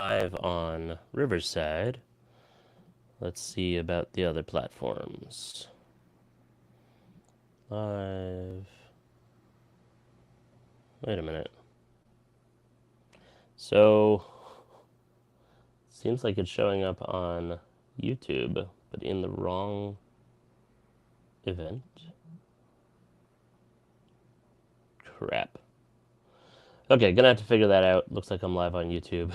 live on Riverside. Let's see about the other platforms. Live. Wait a minute. So, seems like it's showing up on YouTube, but in the wrong event. Crap. Okay, gonna have to figure that out. Looks like I'm live on YouTube,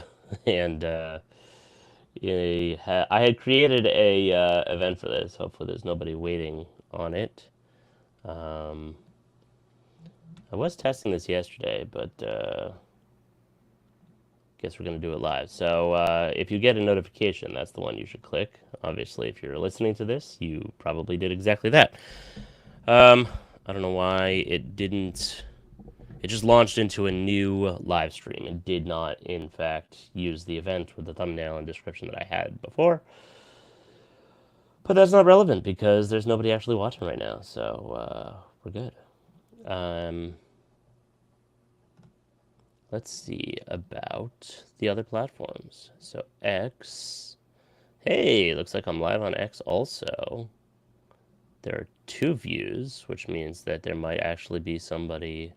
and I had created a event for this. Hopefully, there's nobody waiting on it. I was testing this yesterday, but guess we're going to do it live. So if you get a notification, that's the one you should click. Obviously, if you're listening to this, you probably did exactly that. I don't know why it didn't. It just launched into a new live stream and did not, in fact, use the event with the thumbnail and description that I had before. But that's not relevant because there's nobody actually watching right now, so we're good. Let's see about the other platforms. So X. Hey, looks like I'm live on X also. There are 2 views, which means that there might actually be somebody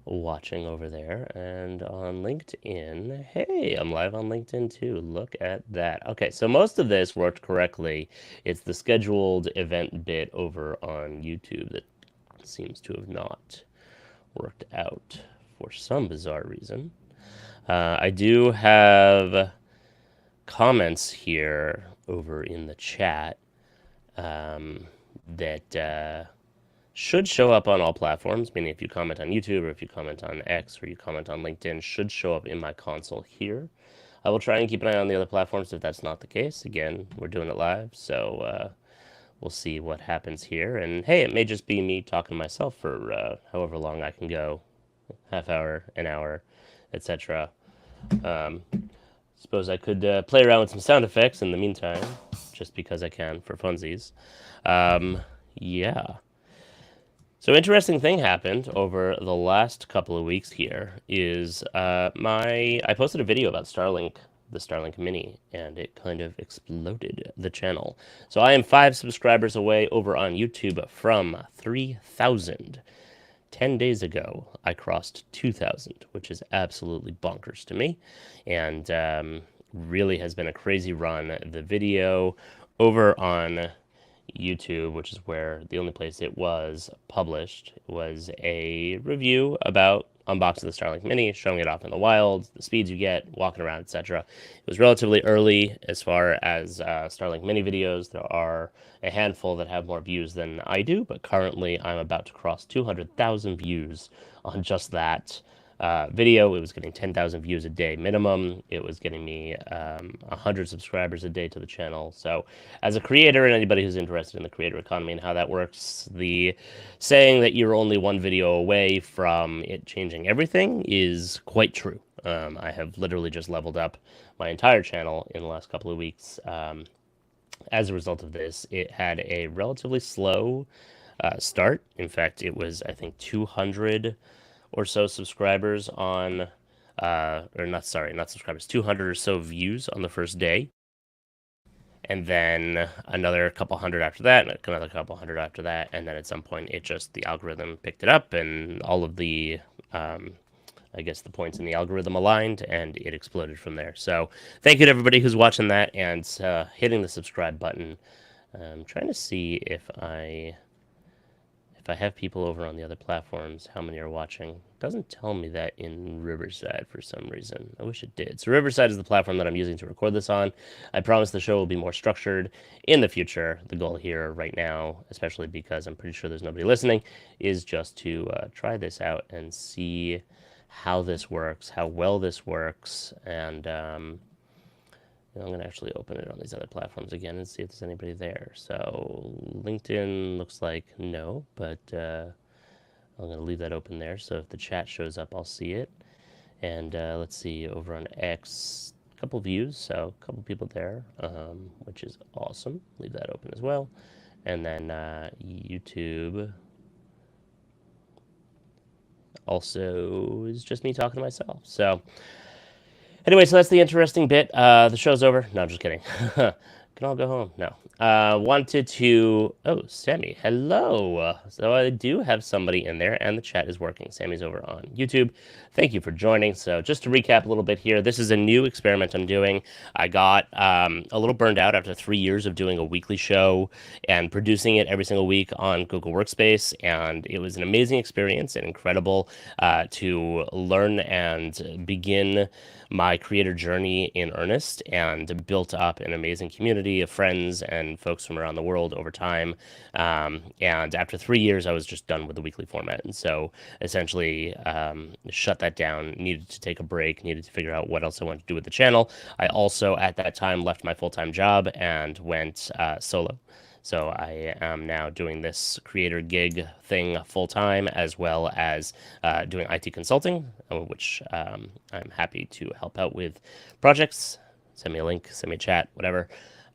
watching over there. And on LinkedIn, hey, I'm live on LinkedIn too. Look at that. Okay, so most of this worked correctly. It's the scheduled event bit over on YouTube that seems to have not worked out for some bizarre reason. I do have comments here over in the chat that should show up on all platforms, meaning if you comment on YouTube or if you comment on X or you comment on LinkedIn, should show up in my console here. I will try and keep an eye on the other platforms if that's not the case. Again, we're doing it live, so we'll see what happens here. And hey, it may just be me talking to myself for however long I can go, half hour, an hour, etc. Suppose I could play around with some sound effects in the meantime, just because I can for funsies. Yeah. So interesting thing happened over the last couple of weeks here is I posted a video about Starlink, the Starlink Mini, and it kind of exploded the channel. So I am 5 subscribers away over on YouTube from 3,000. 10 days ago, I crossed 2,000, which is absolutely bonkers to me, and really has been a crazy run. The video over on YouTube, which is where the only place it was published, was a review about unboxing the Starlink Mini, showing it off in the wild, the speeds you get, walking around, etc. It was relatively early as far as Starlink Mini videos. There are a handful that have more views than I do, but currently I'm about to cross 200,000 views on just that video. It was getting 10,000 views a day minimum. It was getting me 100 subscribers a day to the channel. So as a creator and anybody who's interested in the creator economy and how that works, the saying that you're only one video away from it changing everything is quite true. I have literally just leveled up my entire channel in the last couple of weeks. As a result of this, it had a relatively slow start. In fact, it was, I think, 200 or so subscribers on, or not, sorry, not subscribers, 200 or so views on the first day. And then another couple hundred after that, and another couple hundred after that. And then at some point, the algorithm picked it up, and all of the, I guess the points in the algorithm aligned, and it exploded from there. So thank you to everybody who's watching that and hitting the subscribe button. I'm trying to see if I have people over on the other platforms, how many are watching. It doesn't tell me that in Riverside for some reason. I wish it did. So Riverside is the platform that I'm using to record this on. I promise the show will be more structured in the future. The goal here right now, especially because I'm pretty sure there's nobody listening, is just to try this out and see how this works, how well this works, and I'm going to actually open it on these other platforms again and see if there's anybody there. So LinkedIn looks like no, but I'm going to leave that open there. So if the chat shows up, I'll see it. And let's see, over on X, a couple views, so a couple people there, which is awesome. Leave that open as well. And then YouTube also is just me talking to myself. So Anyway, so that's the interesting bit. The show's over. No, I'm just kidding. Can all go home? No. Wanted to. Oh, Sammy, hello. So I do have somebody in there, and the chat is working. Sammy's over on YouTube. Thank you for joining. So just to recap a little bit here, this is a new experiment I'm doing. I got a little burned out after 3 years of doing a weekly show and producing it every single week on Google Workspace, and it was an amazing experience and incredible to learn and begin my creator journey in earnest and built up an amazing community of friends and folks from around the world over time. And after 3 years, I was just done with the weekly format. And so essentially shut that down, needed to take a break, needed to figure out what else I wanted to do with the channel. I also, at that time, left my full-time job and went solo. So I am now doing this creator gig thing full time, as well as doing IT consulting, which I'm happy to help out with projects. Send me a link, send me a chat, whatever.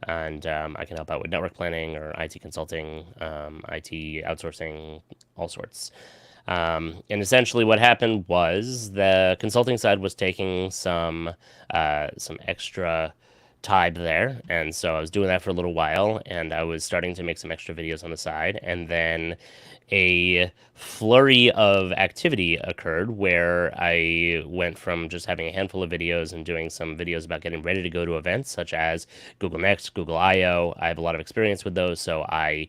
And I can help out with network planning or IT consulting, IT outsourcing, all sorts. And essentially what happened was the consulting side was taking some extra time there, and so I was doing that for a little while, and I was starting to make some extra videos on the side, and then a flurry of activity occurred where I went from just having a handful of videos and doing some videos about getting ready to go to events such as Google Next, Google I/O. I have a lot of experience with those, so I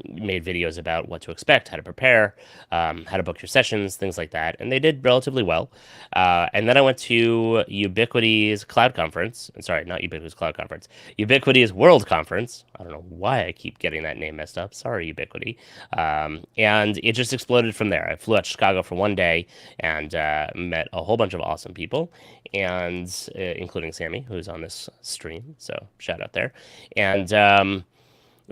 made videos about what to expect, how to prepare, how to book your sessions, things like that, and they did relatively well. And then I went to Ubiquity's Cloud Conference. Sorry, not Ubiquity's Cloud Conference. Ubiquity's World Conference. I don't know why I keep getting that name messed up. Sorry, Ubiquity. And it just exploded from there. I flew out to Chicago for one day and met a whole bunch of awesome people, and including Sammy, who's on this stream. So shout out there. And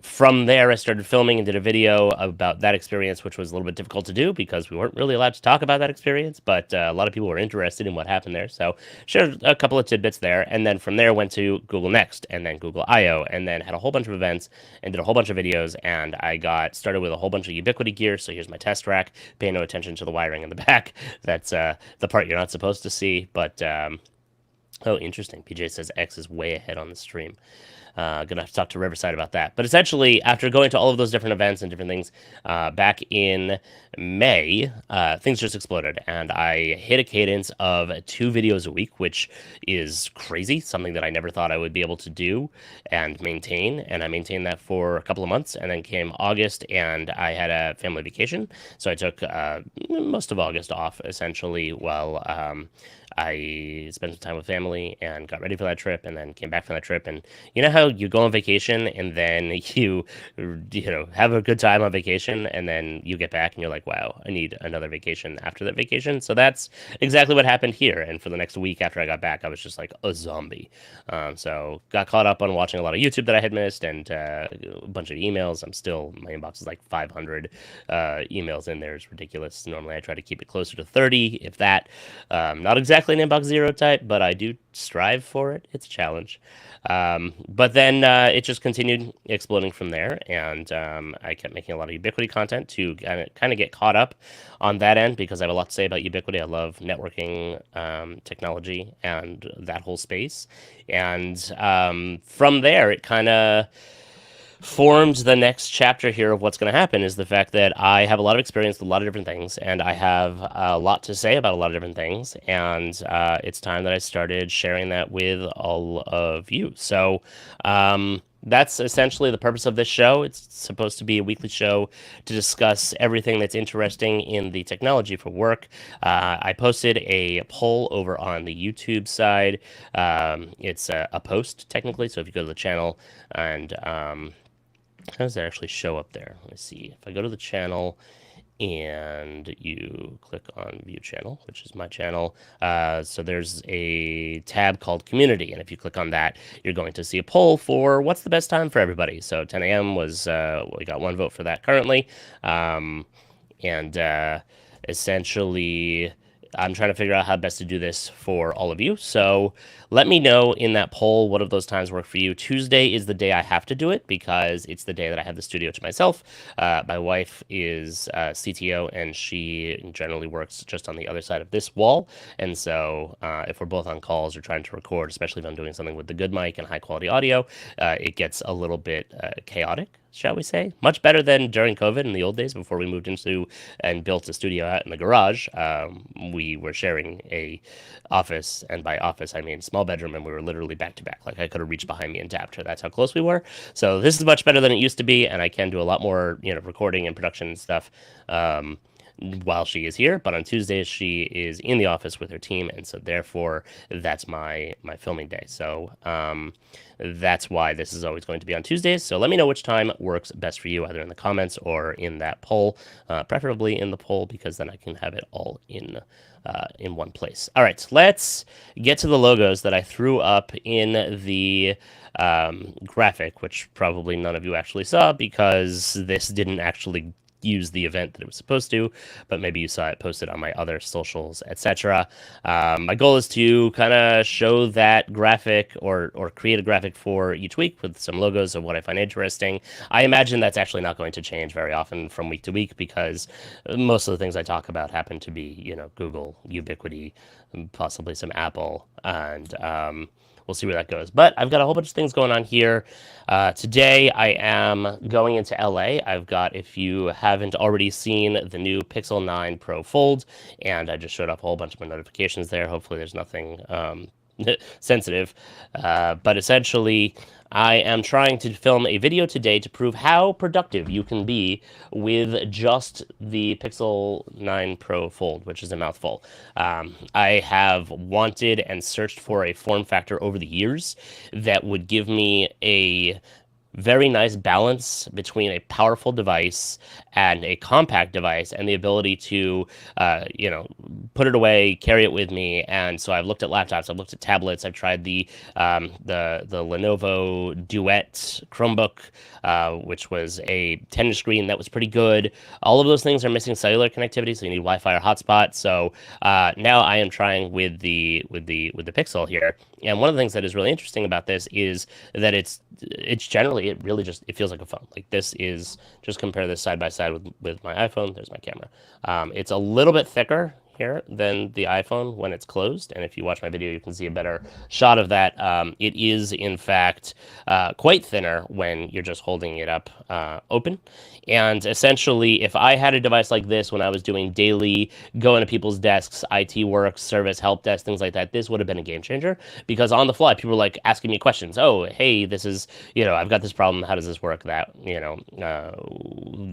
from there, I started filming and did a video about that experience, which was a little bit difficult to do because we weren't really allowed to talk about that experience, but a lot of people were interested in what happened there. So shared a couple of tidbits there. And then from there, went to Google Next and then Google I/O, and then had a whole bunch of events and did a whole bunch of videos. And I got started with a whole bunch of Ubiquity gear. So here's my test rack. Pay no attention to the wiring in the back. That's the part you're not supposed to see. But oh, interesting. PJ says X is way ahead on the stream. Gonna have to talk to Riverside about that. But essentially, after going to all of those different events and different things back in May, things just exploded, and I hit a cadence of 2 videos a week, which is crazy, something that I never thought I would be able to do and maintain. And I maintained that for a couple of months, and then came August, and I had a family vacation, so I took most of August off, essentially, while I spent some time with family and got ready for that trip, and then came back from that trip. And you know how you go on vacation and then you have a good time on vacation, and then you get back and you're like, wow, I need another vacation after that vacation. So that's exactly what happened here. And for the next week after I got back, I was just like a zombie. So got caught up on watching a lot of YouTube that I had missed, and a bunch of emails. My inbox is like 500 emails in there. It's ridiculous. Normally I try to keep it closer to 30, if that. Not exactly an inbox zero type, but I do strive for it. It's a challenge. But then it just continued exploding from there, and I kept making a lot of Ubiquity content to kind of get caught up on that end, because I have a lot to say about Ubiquity. I love networking technology and that whole space. And from there, it kind of formed the next chapter here of what's going to happen, is the fact that I have a lot of experience with a lot of different things, and I have a lot to say about a lot of different things, and it's time that I started sharing that with all of you. So that's essentially the purpose of this show. It's supposed to be a weekly show to discuss everything that's interesting in the technology for work. I posted a poll over on the YouTube side. It's a post, technically, so if you go to the channel and how does that actually show up there? Let me see. If I go to the channel and you click on view channel, which is my channel, so there's a tab called community, and if you click on that, you're going to see a poll for what's the best time for everybody. So 10 a.m. was, we got 1 vote for that currently, and essentially I'm trying to figure out how best to do this for all of you. So let me know in that poll what of those times work for you. Tuesday is the day I have to do it because it's the day that I have the studio to myself. My wife is CTO, and she generally works just on the other side of this wall. And so if we're both on calls or trying to record, especially if I'm doing something with the good mic and high quality audio, it gets a little bit chaotic, shall we say. Much better than during COVID in the old days before we moved into and built a studio out in the garage. We were sharing a office, and by office I mean small bedroom, and we were literally back to back. Like I could have reached behind me and tapped her. That's how close we were. So this is much better than it used to be, and I can do a lot more, recording and production and stuff. While she is here, but on Tuesdays she is in the office with her team, and so therefore that's my filming day. So that's why this is always going to be on Tuesdays. So let me know which time works best for you, either in the comments or in that poll, preferably in the poll, because then I can have it all in one place. All right, let's get to the logos that I threw up in the graphic, which probably none of you actually saw because this didn't actually use the event that it was supposed to, but maybe you saw it posted on my other socials, etc. My goal is to kind of show that graphic or create a graphic for each week with some logos of what I find interesting. I imagine that's actually not going to change very often from week to week because most of the things I talk about happen to be, Google, Ubiquiti, possibly some Apple, and we'll see where that goes. But I've got a whole bunch of things going on here. Today, I am going into LA. I've got, if you haven't already seen, the new Pixel 9 Pro Fold, and I just showed up a whole bunch of my notifications there. Hopefully there's nothing sensitive. But essentially, I am trying to film a video today to prove how productive you can be with just the Pixel 9 Pro Fold, which is a mouthful. I have wanted and searched for a form factor over the years that would give me a very nice balance between a powerful device and a compact device, and the ability to, put it away, carry it with me. And so I've looked at laptops, I've looked at tablets, I've tried the Lenovo Duet Chromebook, which was a 10-inch screen that was pretty good. All of those things are missing cellular connectivity, so you need Wi-Fi or hotspot. So now I am trying with the Pixel here. And one of the things that is really interesting about this is that it's generally, it feels like a phone. Like this is, just compare this side by side with my iPhone. There's my camera. It's a little bit thicker here than the iPhone when it's closed, and if you watch my video you can see a better shot of that. It is in fact quite thinner when you're just holding it up open. And essentially, if I had a device like this when I was doing daily go into people's desks, IT work, service, help desk, things like that, this would have been a game changer, because on the fly people were like asking me questions. Oh, hey, this is, I've got this problem, how does this work? That,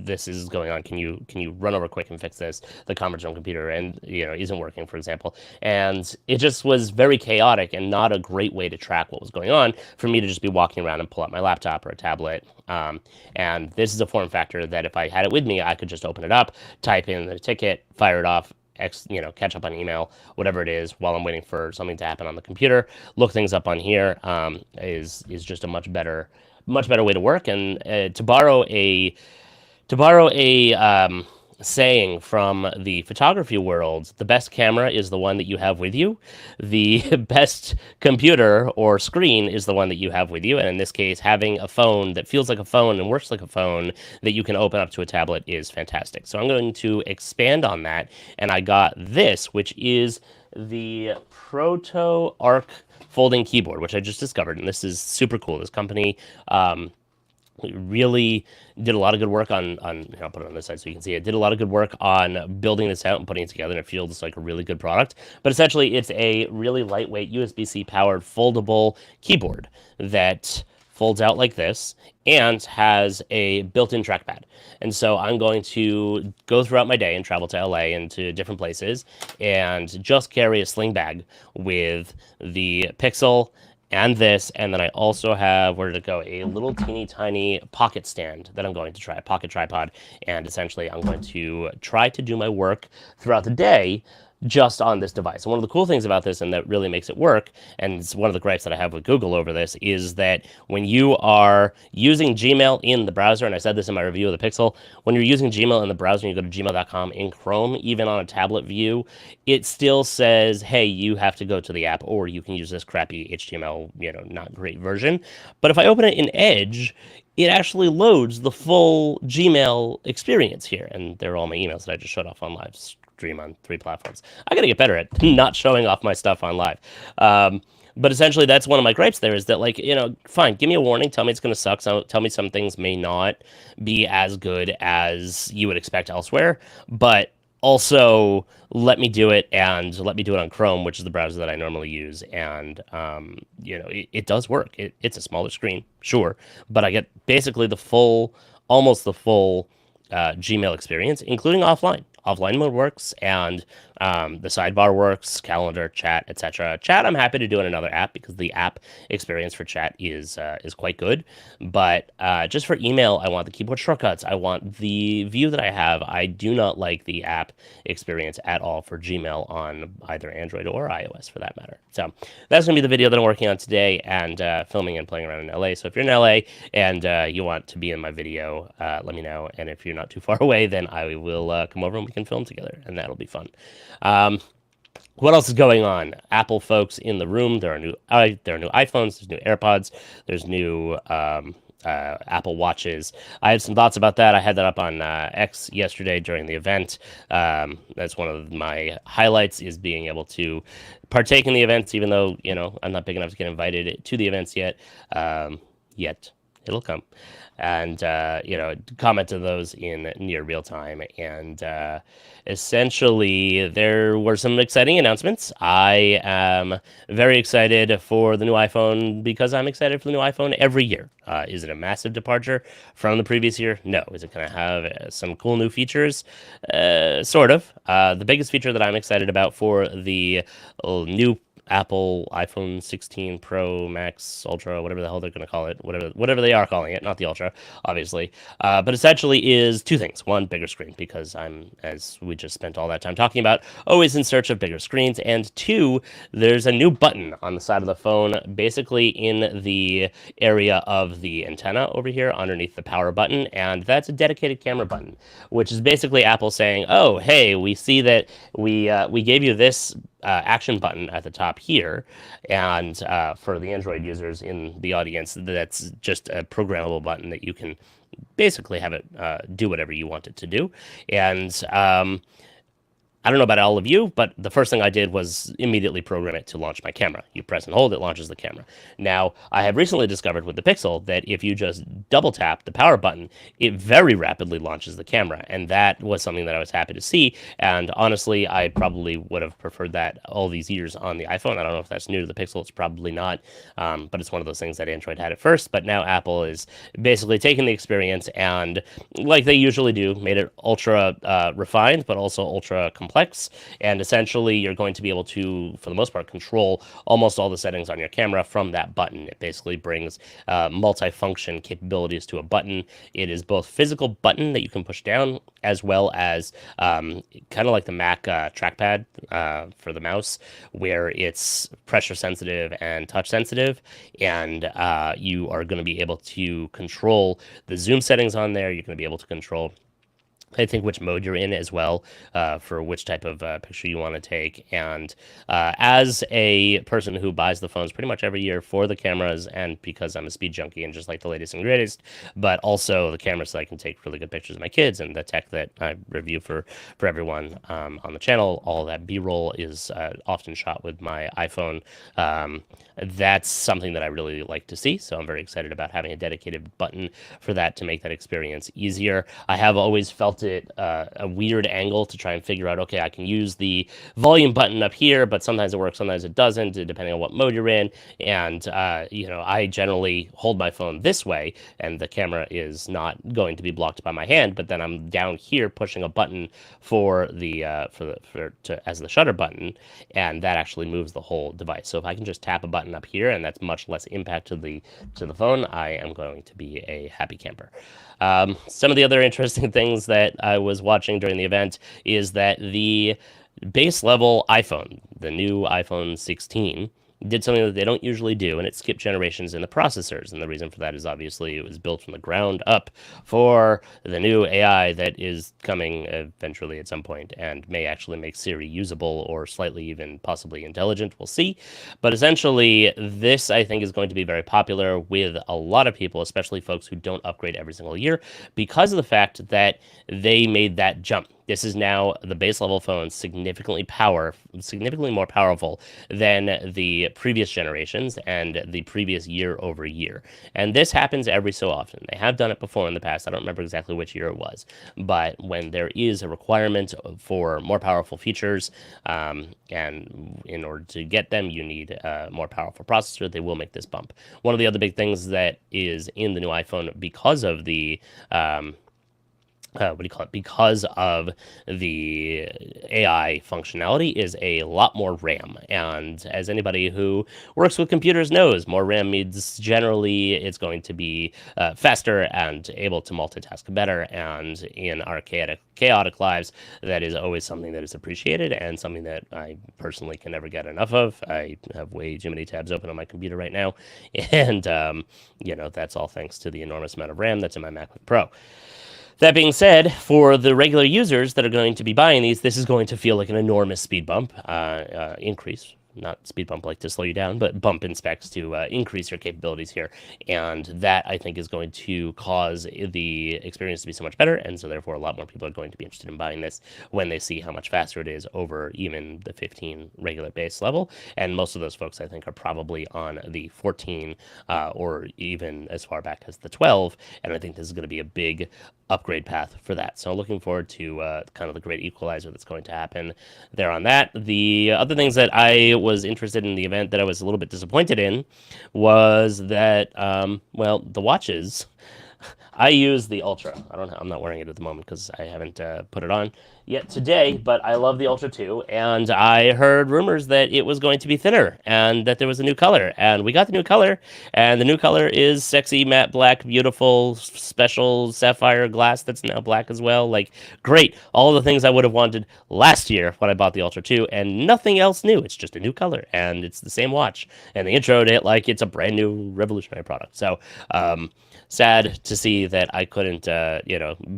this is going on, can you run over quick and fix this? The conference room computer and isn't working, for example. And it just was very chaotic and not a great way to track what was going on for me to just be walking around and pull out my laptop or a tablet. And this is a form factor that if I had it with me, I could just open it up, type in the ticket, fire it off, catch up on email, whatever it is, while I'm waiting for something to happen on the computer. Look things up on here is just a much better way to work. And to borrow a saying from the photography world, the best camera is the one that you have with you. The best computer or screen is the one that you have with you. And in this case, having a phone that feels like a phone and works like a phone that you can open up to a tablet is fantastic. So I'm going to expand on that. And I got this, which is the Proto Arc folding keyboard, which I just discovered. And this is super cool. This company really did a lot of good work on I'll put it on this side so you can see it. Did a lot of good work on building this out and putting it together, and it feels like a really good product. But essentially, it's a really lightweight USB-C powered foldable keyboard that folds out like this and has a built-in trackpad. And so I'm going to go throughout my day and travel to LA and to different places and just carry a sling bag with the Pixel and this, and then I also have, where did it go, a little teeny tiny pocket stand that I'm going to try, a pocket tripod, and essentially I'm going to try to do my work throughout the day just on this device. And one of the cool things about this, and that really makes it work, and it's one of the gripes that I have with Google over this, is that when you are using Gmail in the browser, and I said this in my review of the Pixel, when you're using Gmail in the browser and you go to gmail.com in Chrome, even on a tablet view, it still says, hey, you have to go to the app, or you can use this crappy HTML, not great version. But if I open it in Edge, it actually loads the full Gmail experience here. And they're all my emails that I just showed off on live stream on 3 platforms. I got to get better at not showing off my stuff on live. But essentially, that's one of my gripes there is that, like, fine, give me a warning. Tell me it's going to suck. So tell me some things may not be as good as you would expect elsewhere. But also let me do it, and let me do it on Chrome, which is the browser that I normally use. And, it does work. It's a smaller screen, sure. But I get basically almost the full Gmail experience, including offline. Offline mode works, and the sidebar works, calendar, chat, etc. Chat, I'm happy to do in another app because the app experience for chat is quite good. But just for email, I want the keyboard shortcuts. I want the view that I have. I do not like the app experience at all for Gmail on either Android or iOS, for that matter. So that's going to be the video that I'm working on today, and filming and playing around in LA. So if you're in LA and you want to be in my video, let me know. And if you're not too far away, then I will come over and we can film together, and that'll be fun. What else is going on? Apple folks in the room. There are new iPhones. There's new AirPods. There's new Apple Watches. I have some thoughts about that. I had that up on X yesterday during the event. That's one of my highlights, is being able to partake in the events, even though I'm not big enough to get invited to the events yet. It'll come. And comment to those in near real time. And essentially, there were some exciting announcements. I am very excited for the new iPhone because I'm excited for the new iPhone every year. Is it a massive departure from the previous year? No. Is it going to have some cool new features? Sort of. The biggest feature that I'm excited about for the new Apple iPhone 16 Pro Max Ultra, whatever the hell they're going to call it, whatever they are calling it, not the Ultra, obviously. But essentially is two things. One, bigger screen, because I'm, as we just spent all that time talking about, always in search of bigger screens. And two, there's a new button on the side of the phone, basically in the area of the antenna over here underneath the power button. And that's a dedicated camera button, which is basically Apple saying, oh, hey, we see that we gave you this action button at the top here, and for the Android users in the audience, that's just a programmable button that you can basically have it do whatever you want it to do. And I don't know about all of you, but the first thing I did was immediately program it to launch my camera. You press and hold, it launches the camera. Now, I have recently discovered with the Pixel that if you just double tap the power button, it very rapidly launches the camera. And that was something that I was happy to see. And honestly, I probably would have preferred that all these years on the iPhone. I don't know if that's new to the Pixel. It's probably not. But it's one of those things that Android had at first. But now Apple is basically taking the experience and, like they usually do, made it ultra refined, but also ultra complex. And essentially, you're going to be able to, for the most part, control almost all the settings on your camera from that button. It basically brings multifunction capabilities to a button. It is both physical button that you can push down, as well as kind of like the Mac trackpad for the mouse, where it's pressure sensitive and touch sensitive. And you are going to be able to control the zoom settings on there. You're going to be able to control, I think, which mode you're in as well, for which type of picture you want to take. And as a person who buys the phones pretty much every year for the cameras, and because I'm a speed junkie and just like the latest and greatest, but also the cameras so I can take really good pictures of my kids, and the tech that I review for everyone on the channel, all that B-roll is often shot with my iPhone. That's something that I really like to see, so I'm very excited about having a dedicated button for that to make that experience easier. I have always felt it a weird angle to try and figure out, okay, I can use the volume button up here, but sometimes it works, sometimes it doesn't, depending on what mode you're in. And I generally hold my phone this way, and the camera is not going to be blocked by my hand, but then I'm down here pushing a button for the as the shutter button, and that actually moves the whole device. So if I can just tap a button up here, and that's much less impact to the phone, I am going to be a happy camper. Some of the other interesting things that I was watching during the event is that the base level iPhone, the new iPhone 16, did something that they don't usually do, and it skipped generations in the processors. And the reason for that is obviously it was built from the ground up for the new AI that is coming eventually at some point and may actually make Siri usable or slightly even possibly intelligent. We'll see. But essentially, this I think is going to be very popular with a lot of people, especially folks who don't upgrade every single year, because of the fact that they made that jump. This is now the base level phone significantly more powerful than the previous generations and the previous year over year. And this happens every so often. They have done it before in the past. I don't remember exactly which year it was, but when there is a requirement for more powerful features, and in order to get them, you need a more powerful processor, they will make this bump. One of the other big things that is in the new iPhone because of the because of the AI functionality is a lot more RAM. And as anybody who works with computers knows, more RAM means generally it's going to be faster and able to multitask better. And in our chaotic lives, that is always something that is appreciated and something that I personally can never get enough of. I have way too many tabs open on my computer right now. And, that's all thanks to the enormous amount of RAM that's in my MacBook Pro. That being said, for the regular users that are going to be buying these, this is going to feel like an enormous speed bump increase. Not speed bump like to slow you down, but bump in specs to increase your capabilities here. And that, I think, is going to cause the experience to be so much better. And so, therefore, a lot more people are going to be interested in buying this when they see how much faster it is over even the 15 regular base level. And most of those folks, I think, are probably on the 14 or even as far back as the 12. And I think this is going to be a big upgrade path for that. So looking forward to kind of the great equalizer that's going to happen there on that. The other things that I was interested in the event that I was a little bit disappointed in was that, the watches. I use the Ultra. I'm not wearing it at the moment because I haven't put it on yet today, but I love the Ultra 2, and I heard rumors that it was going to be thinner and that there was a new color, and we got the new color, and the new color is sexy matte black, beautiful, special sapphire glass that's now black as well. Like, great. All the things I would have wanted last year when I bought the Ultra 2, and nothing else new. It's just a new color, and it's the same watch, and they introed it like it's a brand new revolutionary product. So, sad to see that I couldn't,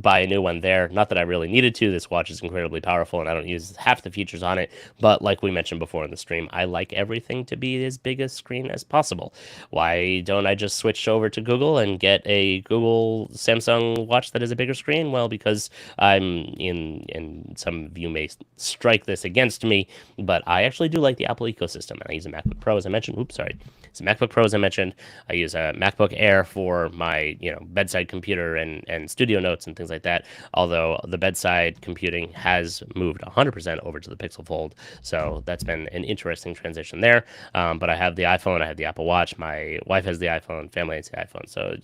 buy a new one there. Not that I really needed to. This watch is incredibly powerful, and I don't use half the features on it. But like we mentioned before in the stream, I like everything to be as big a screen as possible. Why don't I just switch over to Google and get a Google Samsung watch that is a bigger screen? Well, because and some of you may strike this against me, but I actually do like the Apple ecosystem. And I use a MacBook Pro, as I mentioned. It's a MacBook Pro, as I mentioned. I use a MacBook Air for my, bedside computer and studio notes and things like that. Although the bedside computing has moved 100% over to the Pixel Fold, so that's been an interesting transition there. But I have the iPhone, I have the Apple Watch. My wife has the iPhone, family has the iPhone. So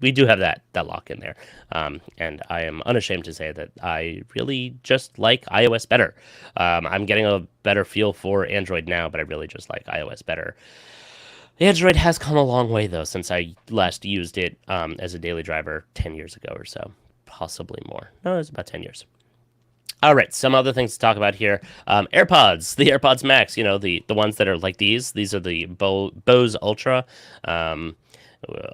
we do have that lock in there. And I am unashamed to say that I really just like iOS better. I'm getting a better feel for Android now, but I really just like iOS better. Android has come a long way, though, since I last used it as a daily driver 10 years ago or so. Possibly more. No, it was about 10 years. All right, some other things to talk about here. AirPods, the AirPods Max, the ones that are like these. These are the Bose Ultra.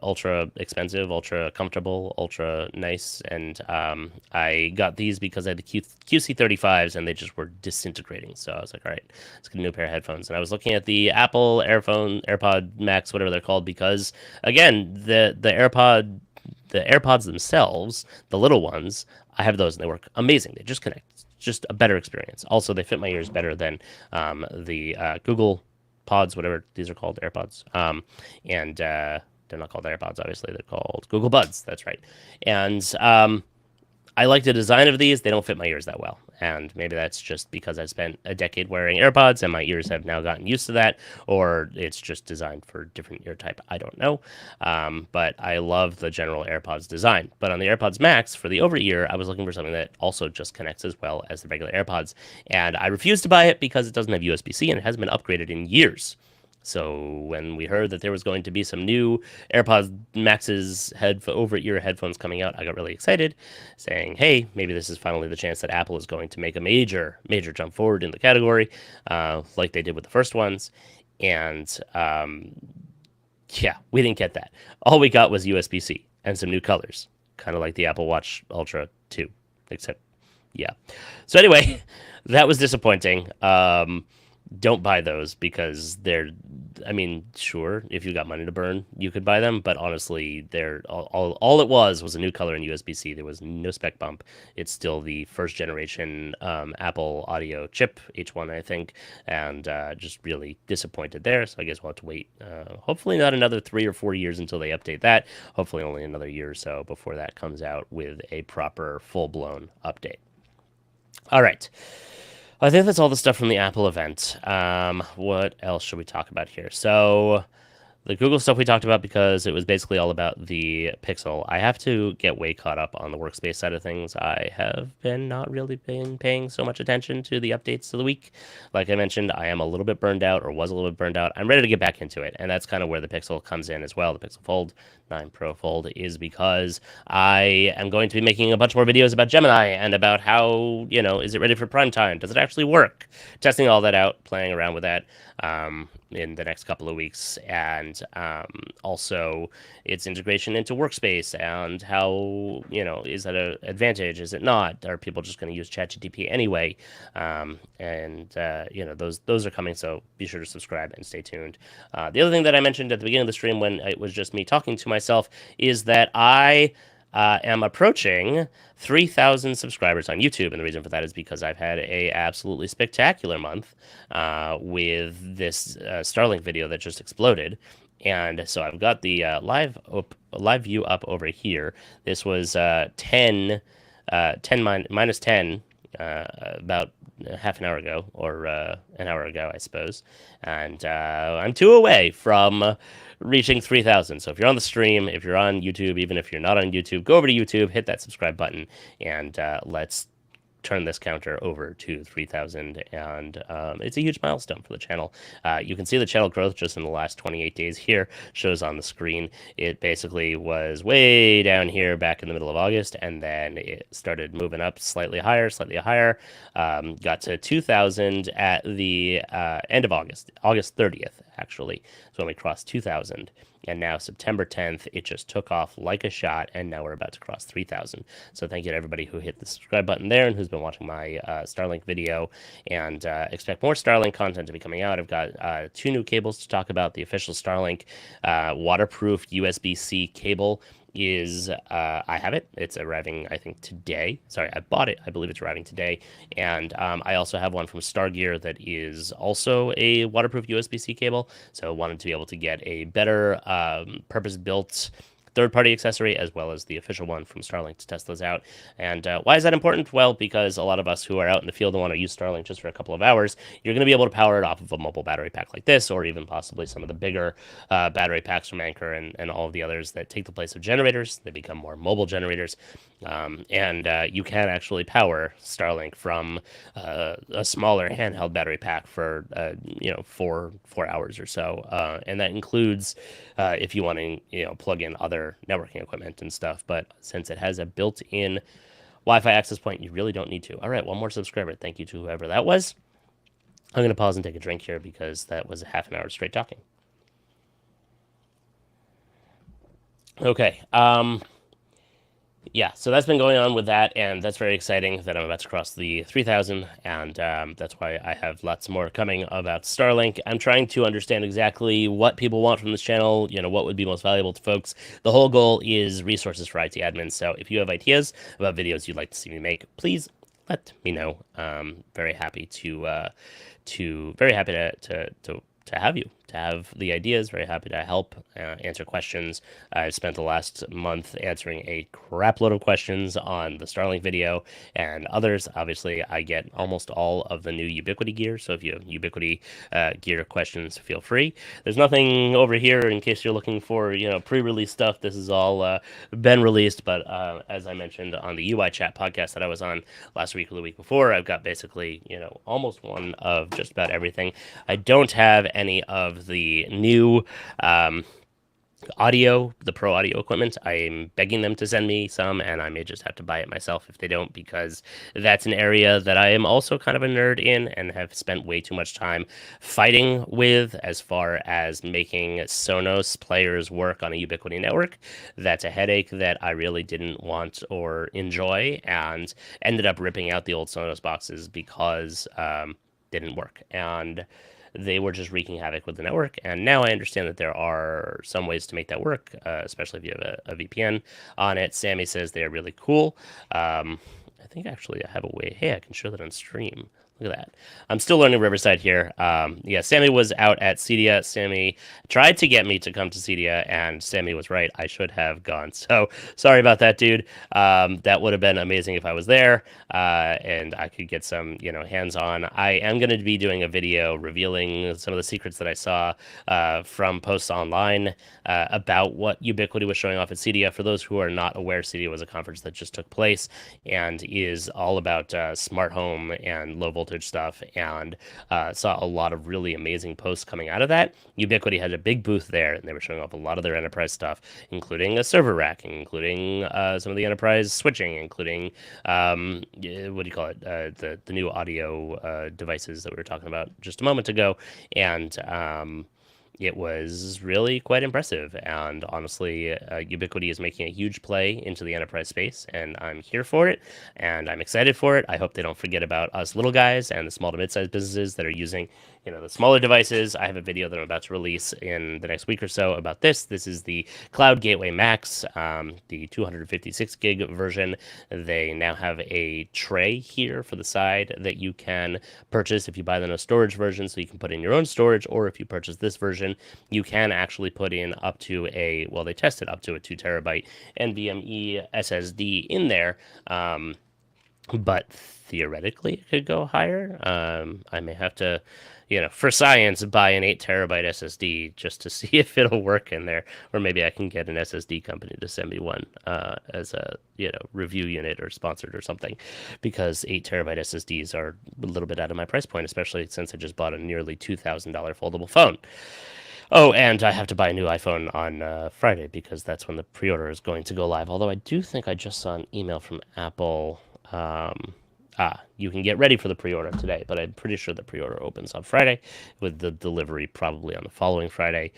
Ultra expensive, ultra comfortable, ultra nice, and I got these because I had the QC35s and they just were disintegrating. So I was like, all right, let's get a new pair of headphones. And I was looking at the Apple AirPod Max, whatever they're called, because again, the AirPods themselves, the little ones, I have those and they work amazing. They just connect. It's just a better experience. Also, they fit my ears better than the Google Pods, whatever these are called, AirPods, and they're not called AirPods, obviously. They're called Google Buds. That's right. And I like the design of these. They don't fit my ears that well. And maybe that's just because I spent a decade wearing AirPods and my ears have now gotten used to that, or it's just designed for different ear type. I don't know. But I love the general AirPods design. But on the AirPods Max, for the over-ear, I was looking for something that also just connects as well as the regular AirPods. And I refused to buy it because it doesn't have USB-C and it hasn't been upgraded in years. So when we heard that there was going to be some new AirPods Max's over-ear headphones coming out, I got really excited, saying, "Hey, maybe this is finally the chance that Apple is going to make a major jump forward in the category, like they did with the first ones." And yeah, we didn't get that. All we got was USB-C and some new colors, kind of like the Apple Watch Ultra 2, except yeah. So anyway, that was disappointing. Don't buy those because I mean, sure, if you got money to burn, you could buy them, but honestly, all it was a new color in USB-C. There was no spec bump. It's still the first generation Apple audio chip, H1, I think, and just really disappointed there. So I guess we'll have to wait. Hopefully not another 3 or 4 years until they update that. Hopefully only another year or so before that comes out with a proper full-blown update. All right. I think that's all the stuff from the Apple event. What else should we talk about here? So the Google stuff we talked about because it was basically all about the Pixel. I have to get way caught up on the workspace side of things. I have not really been paying so much attention to the updates of the week. Like I mentioned, I am a little bit burned out, or was a little bit burned out. I'm ready to get back into it, and that's kind of where the Pixel comes in as well. The Pixel Fold 9 Pro Fold is because I am going to be making a bunch more videos about Gemini and about how, is it ready for prime time? Does it actually work? Testing all that out, playing around with that in the next couple of weeks, and also its integration into Workspace and how, is that an advantage? Is it not? Are people just going to use ChatGPT anyway? Those are coming, so be sure to subscribe and stay tuned. The other thing that I mentioned at the beginning of the stream when it was just me talking to myself is that I am approaching 3,000 subscribers on YouTube, and the reason for that is because I've had a absolutely spectacular month with this Starlink video that just exploded. And so I've got the live view up over here. This was 10 minus 10 about half an hour ago, or an hour ago, I suppose. And I'm 2 away from reaching 3,000. So if you're on the stream, if you're on YouTube, even if you're not on YouTube, go over to YouTube, hit that subscribe button, and let's turn this counter over to 3,000, and it's a huge milestone for the channel. You can see the channel growth just in the last 28 days here, shows on the screen. It basically was way down here back in the middle of August, and then it started moving up slightly higher, got to 2,000 at the end of August 30th, actually. So when we crossed 2,000. And now September 10th, it just took off like a shot, and now we're about to cross 3,000. So thank you to everybody who hit the subscribe button there and who's been watching my Starlink video, and expect more Starlink content to be coming out. I've got 2 new cables to talk about. The official Starlink waterproof USB-C cable is I have it. It's arriving, I think, today. Sorry, I bought it. I believe it's arriving today. And I also have one from Stargear that is also a waterproof USB-C cable. So I wanted to be able to get a better purpose-built third-party accessory as well as the official one from Starlink to test those out. And why is that important? Well, because a lot of us who are out in the field and want to use Starlink just for a couple of hours, you're going to be able to power it off of a mobile battery pack like this, or even possibly some of the bigger battery packs from Anker and all of the others that take the place of generators. They become more mobile generators. You can actually power Starlink from a smaller handheld battery pack for 4 hours or so, and that includes if you want to plug in other networking equipment and stuff. But since it has a built-in Wi-Fi access point, you really don't need to. All right, one more subscriber. Thank you to whoever that was. I'm going to pause and take a drink here because that was a half an hour straight talking. Okay. Yeah, so that's been going on with that, and that's very exciting that I'm about to cross the 3,000, and that's why I have lots more coming about Starlink. I'm trying to understand exactly what people want from this channel, what would be most valuable to folks. The whole goal is resources for IT admins, so if you have ideas about videos you'd like to see me make, please let me know. Very happy to have you, to have the ideas. Very happy to help answer questions. I've spent the last month answering a crap load of questions on the Starlink video and others. Obviously, I get almost all of the new Ubiquiti gear, so if you have Ubiquiti gear questions, feel free. There's nothing over here in case you're looking for pre-release stuff. This is all been released, but as I mentioned on the UI Chat podcast that I was on last week or the week before, I've got basically almost one of just about everything. I don't have any of of the new audio, the pro audio equipment. I'm begging them to send me some, and I may just have to buy it myself if they don't, because that's an area that I am also kind of a nerd in and have spent way too much time fighting with as far as making Sonos players work on a Ubiquiti network. That's a headache that I really didn't want or enjoy, and ended up ripping out the old Sonos boxes because didn't work. And they were just wreaking havoc with the network. And now I understand that there are some ways to make that work, especially if you have a VPN on it. Sammy says they are really cool. I think actually I have a way. Hey, I can show that on stream. Look at that. I'm still learning Riverside here. Yeah, Sammy was out at Cedia. Sammy tried to get me to come to Cedia, and Sammy was right. I should have gone. So sorry about that, dude. That would have been amazing if I was there, and I could get some, hands-on. I am going to be doing a video revealing some of the secrets that I saw from posts online about what Ubiquiti was showing off at Cedia. For those who are not aware, Cedia was a conference that just took place and is all about smart home and low voltage stuff, and saw a lot of really amazing posts coming out of that. Ubiquiti had a big booth there, and they were showing off a lot of their enterprise stuff, including a server rack, including some of the enterprise switching, including what do you call it, the new audio devices that we were talking about just a moment ago, and it was really quite impressive. And honestly, Ubiquiti is making a huge play into the enterprise space, and I'm here for it, and I'm excited for it. I hope they don't forget about us little guys and the small to mid-sized businesses that are using, the smaller devices. I have a video that I'm about to release in the next week or so about this. This is the Cloud Gateway Max, the 256 gig version. They now have a tray here for the side that you can purchase if you buy the no storage version, so you can put in your own storage, or if you purchase this version, you can actually put in up to they tested up to a 2 terabyte NVMe SSD in there. But theoretically it could go higher. I may have to, for science, buy an 8 terabyte SSD just to see if it'll work in there, or maybe I can get an SSD company to send me one as a review unit or sponsored or something, because 8 terabyte SSDs are a little bit out of my price point, especially since I just bought a nearly $2,000 foldable phone. Oh, and I have to buy a new iPhone on Friday, because that's when the pre-order is going to go live. Although I do think I just saw an email from Apple. You can get ready for the pre-order today, but I'm pretty sure the pre-order opens on Friday, with the delivery probably on the following Friday.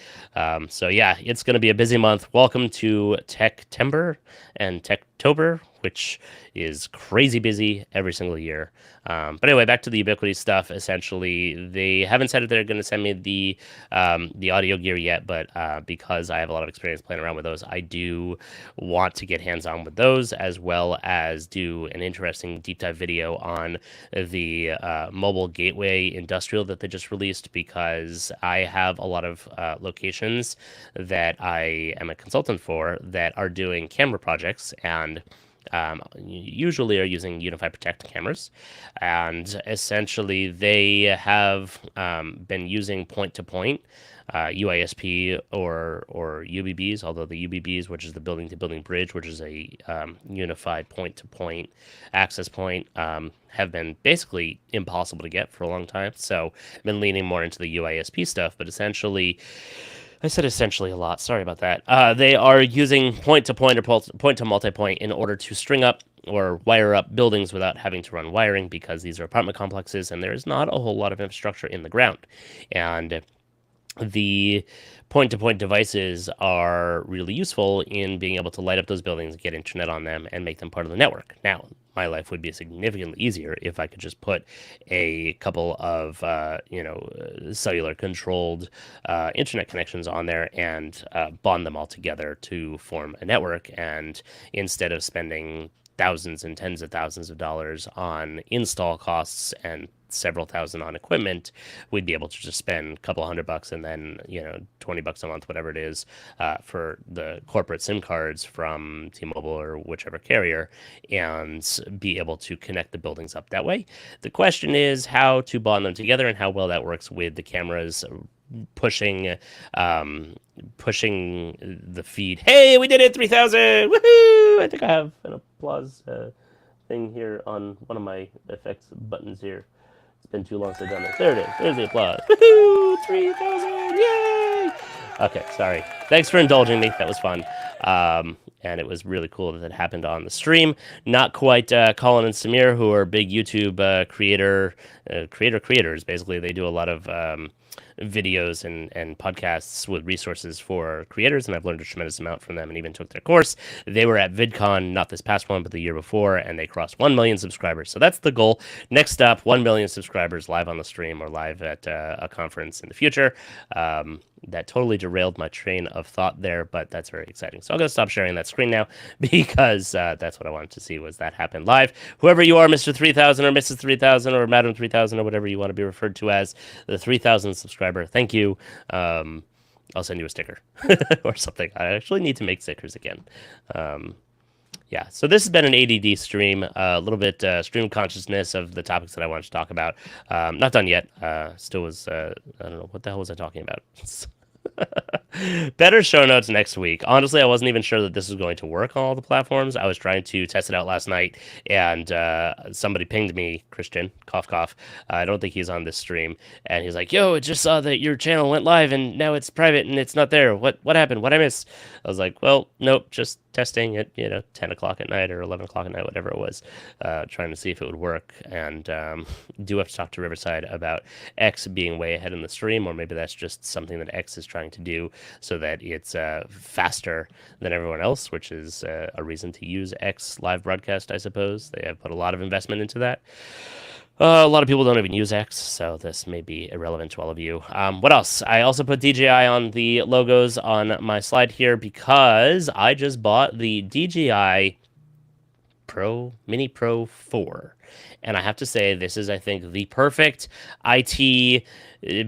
So yeah, it's going to be a busy month. Welcome to Techtember and Techtober, which is crazy busy every single year. But anyway, back to the Ubiquiti stuff. Essentially, they haven't said that they're going to send me the audio gear yet, but because I have a lot of experience playing around with those, I do want to get hands-on with those, as well as do an interesting deep dive video on the mobile gateway industrial that they just released, because I have a lot of locations that I am a consultant for that are doing camera projects, and usually are using Unify Protect cameras, and essentially they have been using point-to-point UISP or UBBs, although the UBBs, which is the building-to-building bridge, which is a unified point-to-point access point, have been basically impossible to get for a long time. So I've been leaning more into the UISP stuff, but essentially, I said essentially a lot. Sorry about that. They are using point-to-point or point-to-multipoint in order to string up or wire up buildings without having to run wiring, because these are apartment complexes and there is not a whole lot of infrastructure in the ground. And the point-to-point devices are really useful in being able to light up those buildings, get internet on them, and make them part of the network. Now, my life would be significantly easier if I could just put a couple of, cellular-controlled internet connections on there and bond them all together to form a network. And instead of spending thousands and tens of thousands of dollars on install costs and several thousand on equipment, we'd be able to just spend a couple $100 and then $20 a month, whatever it is, for the corporate SIM cards from T-Mobile or whichever carrier, and be able to connect the buildings up that way. The question is how to bond them together and how well that works with the cameras pushing the feed. Hey, we did it! 3,000! Woohoo! I think I have an applause thing here on one of my effects buttons here. It's been too long since I've done this. There it is. There's the applause. Woohoo! 3,000! Yay! Okay, sorry. Thanks for indulging me. That was fun. And it was really cool that it happened on the stream. Not quite Colin and Samir, who are big YouTube creators. Basically, they do a lot of videos and podcasts with resources for creators, and I've learned a tremendous amount from them and even took their course. They were at VidCon, not this past one, but the year before, and they crossed 1 million subscribers. So that's the goal. Next up, 1 million subscribers live on the stream or live at a conference in the future. That totally derailed my train of thought there, but that's very exciting. So I'm going to stop sharing that screen now because that's what I wanted to see was that happen live. Whoever you are, Mr. 3000 or Mrs. 3000 or Madam 3000 or whatever you want to be referred to as, the 3000 subscriber, thank you. I'll send you a sticker or something. I actually need to make stickers again. Yeah, so this has been an ADD stream, a little bit stream consciousness of the topics that I wanted to talk about. Not done yet. Still was, I don't know, what the hell was I talking about? Better show notes next week. Honestly, I wasn't even sure that this was going to work on all the platforms. I was trying to test it out last night, and somebody pinged me, Christian, cough, cough. I don't think he's on this stream. And he's like, yo, I just saw that your channel went live, and now it's private, and it's not there. What happened? What I missed? I was like, well, nope, just testing at 10 o'clock at night or 11 o'clock at night, whatever it was, trying to see if it would work. And do have to talk to Riverside about X being way ahead in the stream, or maybe that's just something that X is trying to do so that it's faster than everyone else, which is a reason to use X live broadcast, I suppose. They have put a lot of investment into that. A lot of people don't even use X, so this may be irrelevant to all of you. What else? I also put DJI on the logos on my slide here because I just bought the DJI Mini Pro 4. And I have to say, this is, I think, the perfect IT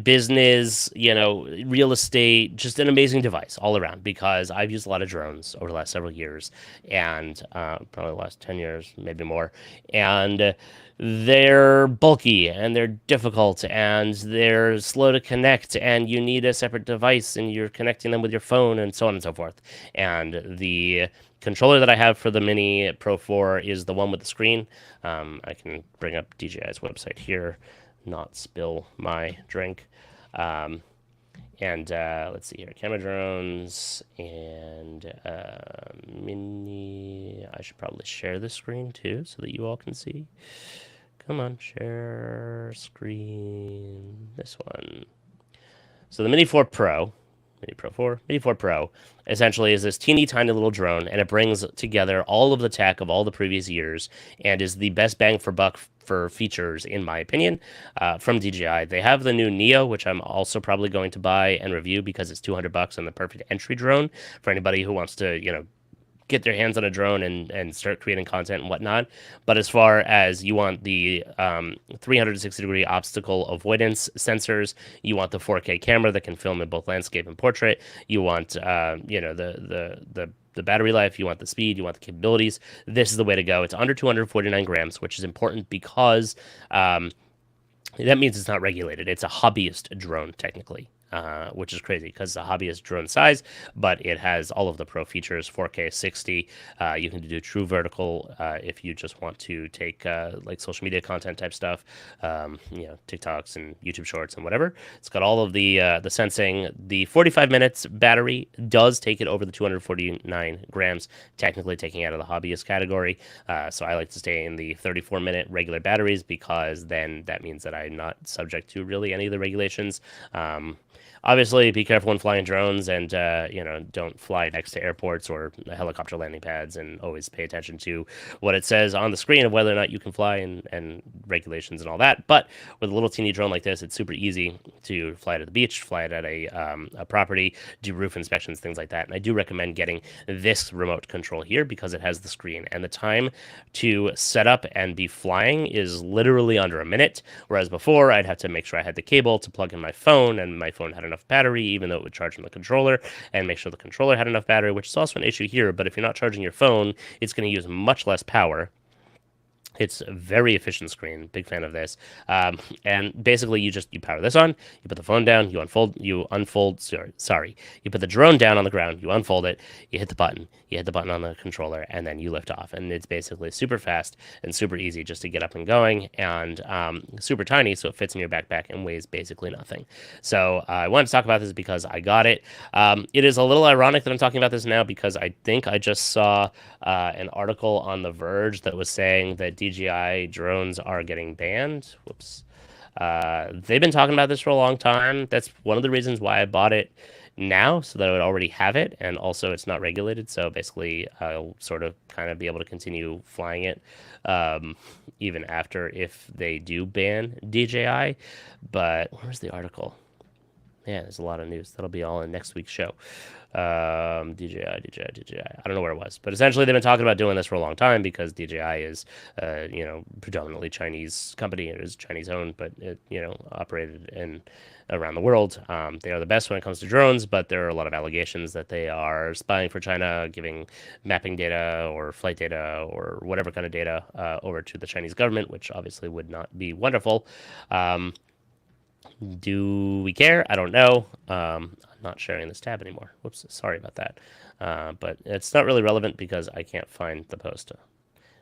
business, real estate, just an amazing device all around, because I've used a lot of drones over the last several years, and probably the last 10 years, maybe more. And they're bulky and they're difficult and they're slow to connect, and you need a separate device and you're connecting them with your phone and so on and so forth. And the controller that I have for the Mini Pro 4 is the one with the screen. I can bring up DJI's website here, not spill my drink. And let's see here, camera drones and Mini. I should probably share the screen too so that you all can see. Come on, share screen, this one. So the Mini 4 Pro, Mini Pro 4, Mini 4 Pro, essentially is this teeny tiny little drone, and it brings together all of the tech of all the previous years and is the best bang for buck for features, in my opinion, from DJI. They have the new Neo, which I'm also probably going to buy and review because it's $200 and the perfect entry drone for anybody who wants to, get their hands on a drone and start creating content and whatnot. But as far as you want the 360-degree obstacle avoidance sensors, you want the 4K camera that can film in both landscape and portrait, you want the battery life, you want the speed, you want the capabilities, this is the way to go. It's under 249 grams, which is important because that means it's not regulated. It's a hobbyist drone, technically. Which is crazy because it's a hobbyist drone size, but it has all of the pro features, 4K 60. You can do true vertical if you just want to take like social media content type stuff, TikToks and YouTube Shorts and whatever. It's got all of the sensing. The 45 minutes battery does take it over the 249 grams, technically taking out of the hobbyist category. So I like to stay in the 34-minute regular batteries because then that means that I'm not subject to really any of the regulations. Obviously, be careful when flying drones, and don't fly next to airports or helicopter landing pads, and always pay attention to what it says on the screen of whether or not you can fly and regulations and all that. But with a little teeny drone like this, it's super easy to fly it at the beach, fly it at a property, do roof inspections, things like that. And I do recommend getting this remote control here because it has the screen, and the time to set up and be flying is literally under a minute, whereas before I'd have to make sure I had the cable to plug in my phone, and my phone had enough battery, even though it would charge from the controller, and make sure the controller had enough battery, which is also an issue here. But if you're not charging your phone, it's going to use much less power. It's a very efficient screen. Big fan of this. And basically, you power this on. You put the phone down. You unfold. Sorry. You put the drone down on the ground. You unfold it. You hit the button. You hit the button on the controller, and then you lift off. And it's basically super fast and super easy just to get up and going, and super tiny, so it fits in your backpack and weighs basically nothing. So I wanted to talk about this because I got it. It is a little ironic that I'm talking about this now because I think I just saw an article on The Verge that was saying that DJI drones are getting banned. Whoops. They've been talking about this for a long time. That's one of the reasons why I bought it now, so that I would already have it, and also it's not regulated. So basically, I'll sort of kind of be able to continue flying it even after if they do ban DJI. But where's the article? Yeah, there's a lot of news. That'll be all in next week's show. DJI. I don't know where it was, but essentially they've been talking about doing this for a long time because DJI is, predominantly Chinese company. It is Chinese owned, but it, operated in around the world. They are the best when it comes to drones, but there are a lot of allegations that they are spying for China, giving mapping data or flight data or whatever kind of data over to the Chinese government, which obviously would not be wonderful. Do we care? I don't know. I'm not sharing this tab anymore. Whoops, sorry about that. But it's not really relevant because I can't find the post.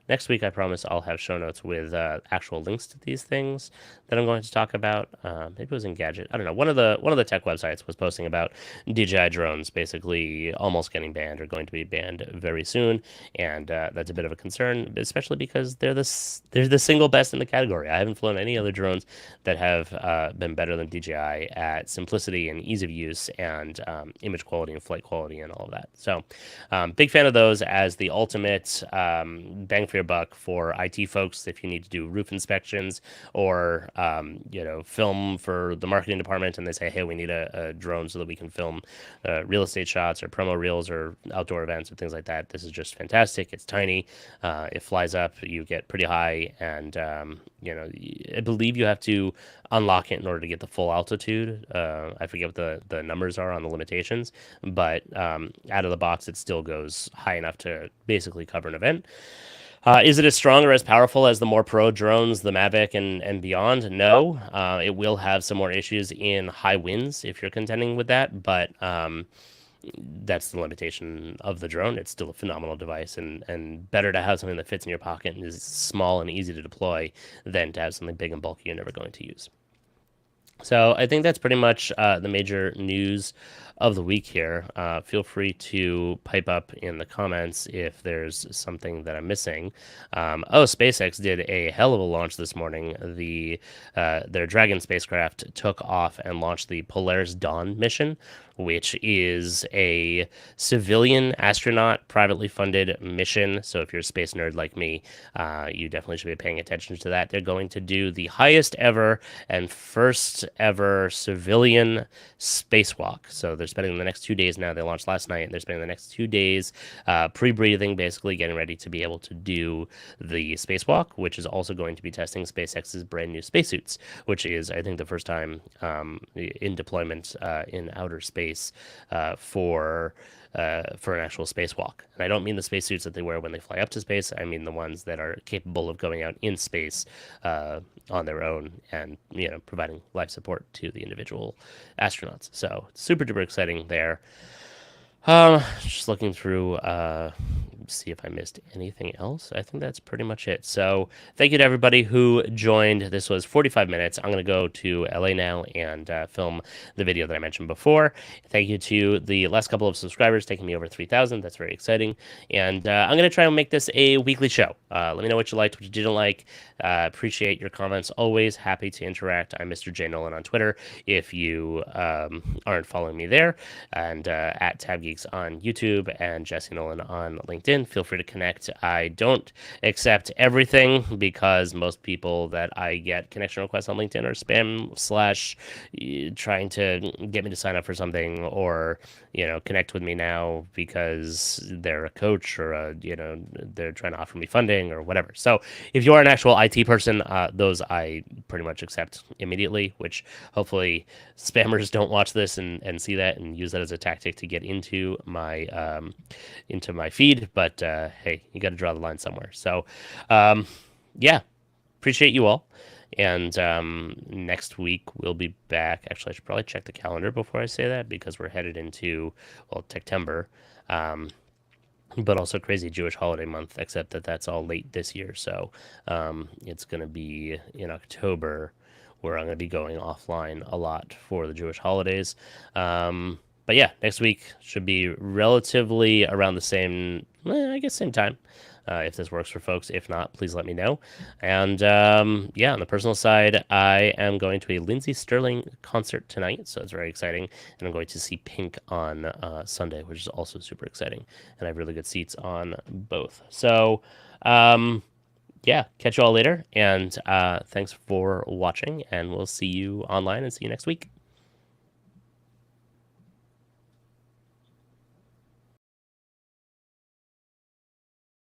Next week, I promise I'll have show notes with actual links to these things that I'm going to talk about. Maybe it was Engadget. I don't know. One of the tech websites was posting about DJI drones basically almost getting banned or going to be banned very soon, and that's a bit of a concern, especially because they're the single best in the category. I haven't flown any other drones that have been better than DJI at simplicity and ease of use and image quality and flight quality and all of that. So, big fan of those as the ultimate bang for your buck for IT folks if you need to do roof inspections or film for the marketing department and they say, hey, we need a drone so that we can film real estate shots or promo reels or outdoor events or things like that. This is just fantastic. It's tiny. It flies up. You get pretty high, and I believe you have to unlock it in order to get the full altitude. I forget what the numbers are on the limitations, but out of the box, it still goes high enough to basically cover an event. Is it as strong or as powerful as the more pro drones, the Mavic and beyond? No. It will have some more issues in high winds if you're contending with that, but that's the limitation of the drone. It's still a phenomenal device, and better to have something that fits in your pocket and is small and easy to deploy than to have something big and bulky you're never going to use. So I think that's pretty much the major news of the week here. Feel free to pipe up in the comments if there's something that I'm missing. SpaceX did a hell of a launch this morning. Their Dragon spacecraft took off and launched the Polaris Dawn mission, which is a civilian astronaut privately funded mission. So if you're a space nerd like me, you definitely should be paying attention to that. They're going to do the highest ever and first ever civilian spacewalk. So they're spending the next 2 days now. They launched last night, and they're spending the next 2 days pre-breathing, basically getting ready to be able to do the spacewalk, which is also going to be testing SpaceX's brand new spacesuits, which is, I think, the first time in deployment in outer space for an actual spacewalk. And I don't mean the spacesuits that they wear when they fly up to space. I mean the ones that are capable of going out in space on their own and, providing life support to the individual astronauts. So super duper exciting there. Just looking through, see if I missed anything else. I think that's pretty much it. So thank you to everybody who joined. This was 45 minutes. I'm going to go to LA now and film the video that I mentioned before. Thank you to the last couple of subscribers, taking me over 3,000. That's very exciting. And I'm going to try and make this a weekly show. Let me know what you liked, what you didn't like. Appreciate your comments. Always happy to interact. I'm Mr. J Nolan on Twitter if you aren't following me there. And at tabGeeks on YouTube and Jesse Nolan on LinkedIn. Feel free to connect. I don't accept everything because most people that I get connection requests on LinkedIn are spam / trying to get me to sign up for something or, connect with me now because they're a coach or, they're trying to offer me funding or whatever. So if you are an actual IT person, those I pretty much accept immediately, which hopefully spammers don't watch this and see that and use that as a tactic to get into my feed. But hey, you got to draw the line somewhere. So yeah, appreciate you all. And next week we'll be back. Actually, I should probably check the calendar before I say that because we're headed into, well, September, but also crazy Jewish holiday month, except that that's all late this year. So it's going to be in October where I'm going to be going offline a lot for the Jewish holidays. But yeah, next week should be relatively around the same, I guess, same time. If this works for folks. If not, please let me know. And yeah, on the personal side, I am going to a Lindsey Sterling concert tonight, so it's very exciting. And I'm going to see Pink on Sunday, which is also super exciting. And I have really good seats on both. So yeah, catch you all later. And thanks for watching, and we'll see you online and see you next week.